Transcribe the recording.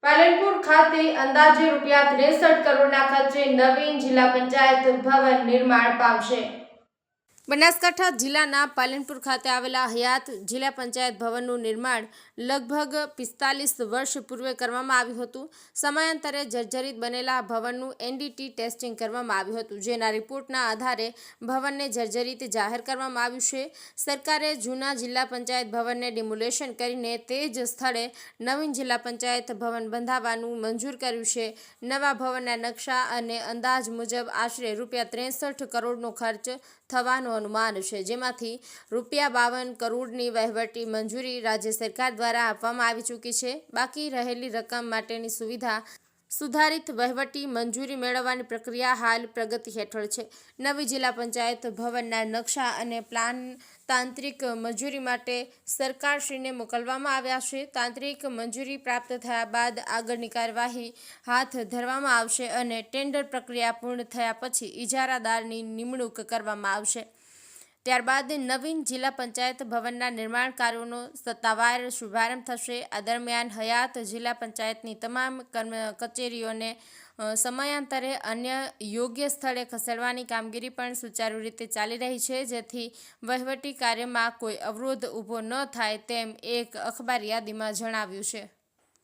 પાલનપુર ખાતે અંદાજે ₹63 કરોડના ખર્ચે નવીન જિલ્લા પંચાયત ભવન નિર્માણ પામશે। બનાસકાંઠા જિલ્લાના પાલનપુર ખાતે આવેલા હયાત જિલ્લા પંચાયત ભવનનું નિર્માણ લગભગ 45 વર્ષ પૂર્વે કરવામાં આવ્યું હતું। સમયાંતરે જર્જરિત બનેલા ભવનનું NDT ટેસ્ટિંગ કરવામાં આવ્યું હતું, જેના રિપોર્ટના આધારે ભવનને જર્જરિત જાહેર કરવામાં આવ્યું છે। સરકારે જૂના જિલ્લા પંચાયત ભવનને ડિમોલેશન કરીને તે જ સ્થળે નવીન જિલ્લા પંચાયત ભવન બંધાવવાનું મંજૂર કર્યું છે। નવા ભવનના નકશા અને અંદાજ મુજબ આશરે ₹63 કરોડનો ખર્ચ થવાનો અનુમાન છે, જેમાંથી ₹52 કરોડની વહીવટી મંજૂરી રાજ્ય સરકાર દ્વારા આપવામાં આવી ચૂકી છે। બાકી રહેલી રકમ માટેની સુધારિત વહીવટી મંજૂરી મેળવવાની પ્રક્રિયા હાલ પ્રગતિ હેઠળ છે। નવી જિલ્લા પંચાયત ભવનના નકશા અને પ્લાન તાંત્રિક મંજૂરી માટે સરકારશ્રીને મોકલવામાં આવ્યા છે। તાંત્રિક મંજૂરી પ્રાપ્ત થયા બાદ આગળની કાર્યવાહી હાથ ધરવામાં આવશે અને ટેન્ડર પ્રક્રિયા પૂર્ણ થયા પછી ઇજારાદારની નિમણૂક કરવામાં આવશે। ત્યારબાદ નવીન જિલ્લા પંચાયત ભવનના નિર્માણ કાર્યોનો સત્તાવાર શુભારંભ થશે। આ દરમિયાન હયાત જિલ્લા પંચાયતની તમામ કચેરીઓને સમયાંતરે અન્ય યોગ્ય સ્થળે ખસેડવાની કામગીરી પણ સુચારુ રીતે ચાલી રહી છે, જેથી વહીવટી કાર્યમાં કોઈ અવરોધ ઊભો ન થાય તેમ એક અખબાર યાદીમાં જણાવ્યું છે।